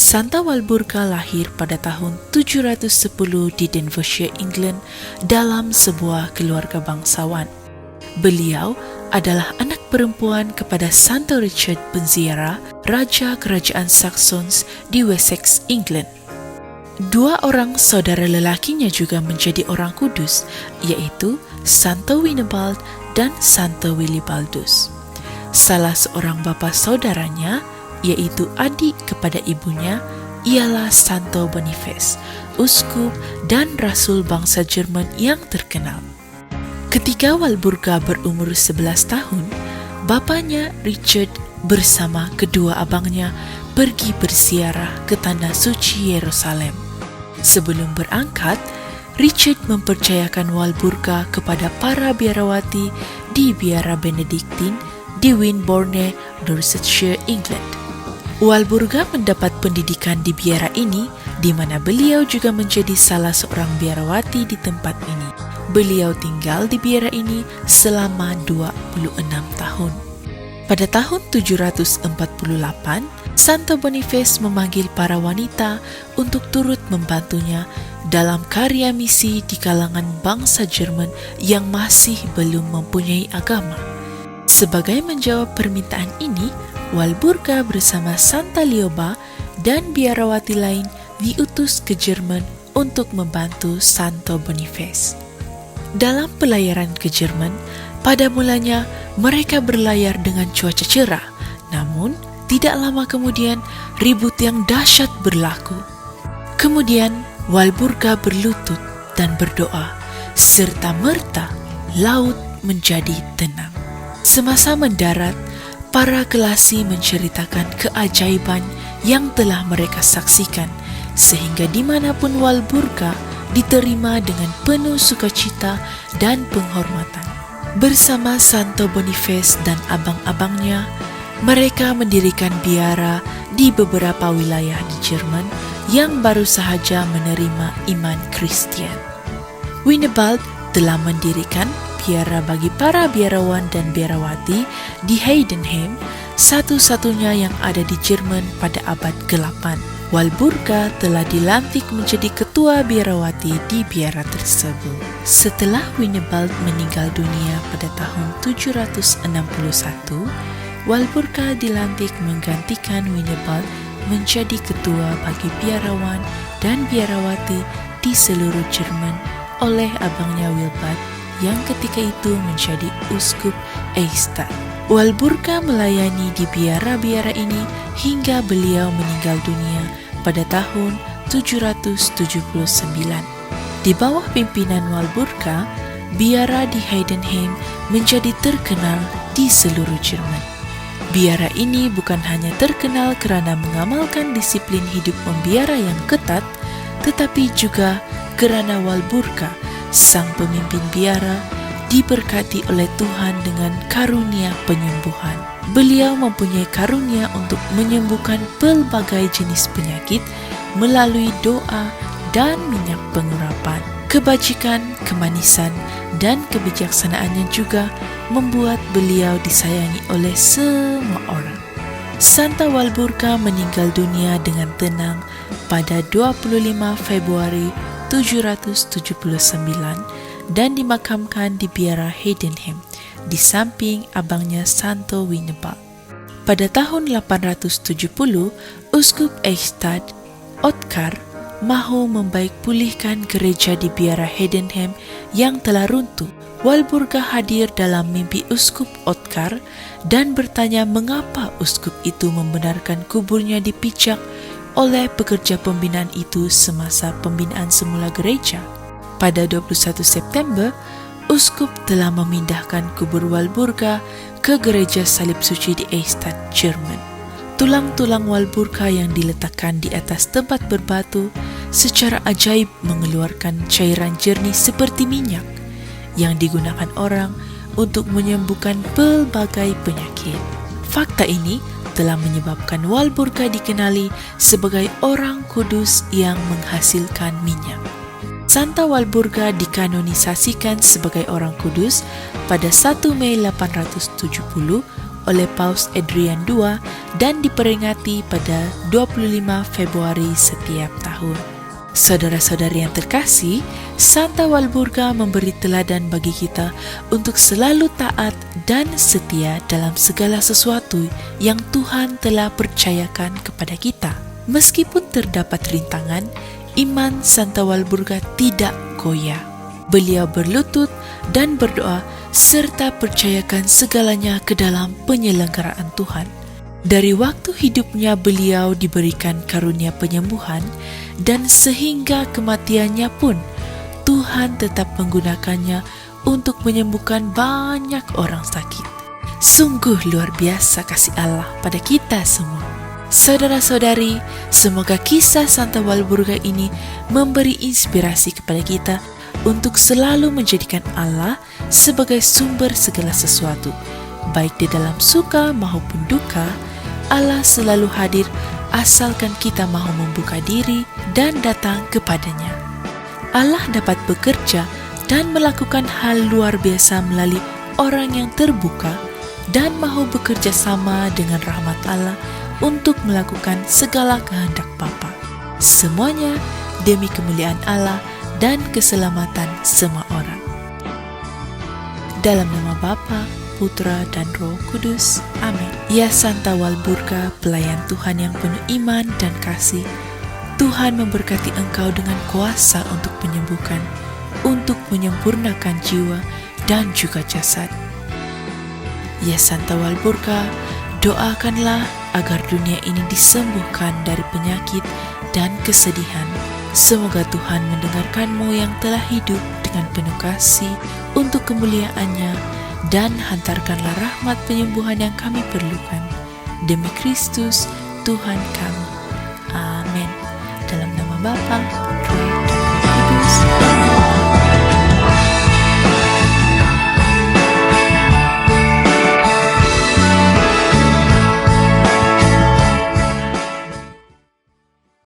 Santa Walburga lahir pada tahun 710 di Denvershire, England dalam sebuah keluarga bangsawan. Beliau adalah anak perempuan kepada Santo Richard Penziarah, Raja Kerajaan Saxons di Wessex, England. Dua orang saudara lelakinya juga menjadi orang kudus, yaitu Santo Winebald dan Santo Willibaldus. Salah seorang bapa saudaranya, yaitu adik kepada ibunya, ialah Santo Boniface, uskup dan rasul bangsa Jerman yang terkenal. Ketika Walburga berumur 11 tahun, bapanya Richard bersama kedua abangnya pergi berziarah ke Tanah Suci Yerusalem. Sebelum berangkat, Richard mempercayakan Walburga kepada para biarawati di biara Benediktin di Winborne, Dorsetshire, England. Walburga mendapat pendidikan di biara ini, di mana beliau juga menjadi salah seorang biarawati di tempat ini. Beliau tinggal di biara ini selama 26 tahun. Pada tahun 748, Santo Boniface memanggil para wanita untuk turut membantunya dalam karya misi di kalangan bangsa Jerman yang masih belum mempunyai agama. Sebagai menjawab permintaan ini, Walburga bersama Santa Lioba dan biarawati lain diutus ke Jerman untuk membantu Santo Boniface. Dalam pelayaran ke Jerman, pada mulanya mereka berlayar dengan cuaca cerah, namun tidak lama kemudian ribut yang dahsyat berlaku. Kemudian Walburga berlutut dan berdoa, serta merta laut menjadi tenang. Semasa mendarat, para kelasi menceritakan keajaiban yang telah mereka saksikan, sehingga dimanapun Walburga diterima dengan penuh sukacita dan penghormatan. Bersama Santo Boniface dan abang-abangnya, mereka mendirikan biara di beberapa wilayah di Jerman yang baru sahaja menerima iman Kristen. Winebald telah mendirikan biara bagi para biarawan dan biarawati di Heidenheim, satu-satunya yang ada di Jerman pada abad ke-8. Walburga telah dilantik menjadi ketua biarawati di biara tersebut. Setelah Winebald meninggal dunia pada tahun 761, Walburga dilantik menggantikan Winebald menjadi ketua bagi biarawan dan biarawati di seluruh Jerman oleh abangnya Wilbard yang ketika itu menjadi uskup Eichstätt. Walburga melayani di biara-biara ini hingga beliau meninggal dunia pada tahun 779. Di bawah pimpinan Walburga, biara di Heidenheim menjadi terkenal di seluruh Jerman. Biara ini bukan hanya terkenal kerana mengamalkan disiplin hidup membiara yang ketat, tetapi juga kerana Walburga, sang pemimpin biara, diberkati oleh Tuhan dengan karunia penyembuhan. Beliau mempunyai karunia untuk menyembuhkan pelbagai jenis penyakit melalui doa dan minyak pengurapan. Kebajikan, kemanisan, dan kebijaksanaannya juga membuat beliau disayangi oleh semua orang. Santa Walburga meninggal dunia dengan tenang pada 25 Februari 779 dan dimakamkan di biara Heidenheim di samping abangnya Santo Winebald. Pada tahun 870, Uskup Eichstätt, Ottokar, mahu membaik pulihkan gereja di biara Heidenheim yang telah runtuh. Walburga hadir dalam mimpi Uskup Ottokar dan bertanya mengapa uskup itu membenarkan kuburnya dipijak oleh pekerja pembinaan itu semasa pembinaan semula gereja. Pada 21 September, uskup telah memindahkan kubur Walburga ke gereja Salib Suci di Eichstätt, Jerman. Tulang-tulang Walburga yang diletakkan di atas tempat berbatu secara ajaib mengeluarkan cairan jernih seperti minyak yang digunakan orang untuk menyembuhkan pelbagai penyakit. Fakta ini telah menyebabkan Walburga dikenali sebagai orang kudus yang menghasilkan minyak. Santa Walburga dikanonisasikan sebagai orang kudus pada 1 Mei 870 oleh Paus Adrian II dan diperingati pada 25 Februari setiap tahun. Saudara-saudari yang terkasih, Santa Walburga memberi teladan bagi kita untuk selalu taat dan setia dalam segala sesuatu yang Tuhan telah percayakan kepada kita. Meskipun terdapat rintangan, iman Santa Walburga tidak goyah. Beliau berlutut dan berdoa serta percayakan segalanya ke dalam penyelenggaraan Tuhan. Dari waktu hidupnya beliau diberikan karunia penyembuhan dan sehingga kematiannya pun Tuhan tetap menggunakannya untuk menyembuhkan banyak orang sakit. Sungguh luar biasa kasih Allah pada kita semua. Saudara-saudari, semoga kisah Santa Walburga ini memberi inspirasi kepada kita untuk selalu menjadikan Allah sebagai sumber segala sesuatu, baik di dalam suka maupun duka. Allah selalu hadir asalkan kita mau membuka diri dan datang kepadanya. Allah dapat bekerja dan melakukan hal luar biasa melalui orang yang terbuka dan mau bekerja sama dengan rahmat Allah untuk melakukan segala kehendak Bapa. Semuanya demi kemuliaan Allah dan keselamatan semua orang. Dalam nama Bapa, Putra dan Roh Kudus. Amin. Ya Santa Walburga, pelayan Tuhan yang penuh iman dan kasih, Tuhan memberkati engkau dengan kuasa untuk menyembuhkan, untuk menyempurnakan jiwa dan juga jasad. Ya Santa Walburga, doakanlah agar dunia ini disembuhkan dari penyakit dan kesedihan. Semoga Tuhan mendengarkanmu yang telah hidup dengan penuh kasih untuk kemuliaan-Nya, dan hantarkanlah rahmat penyembuhan yang kami perlukan. Demi Kristus, Tuhan kami. Amin. Dalam nama Bapa,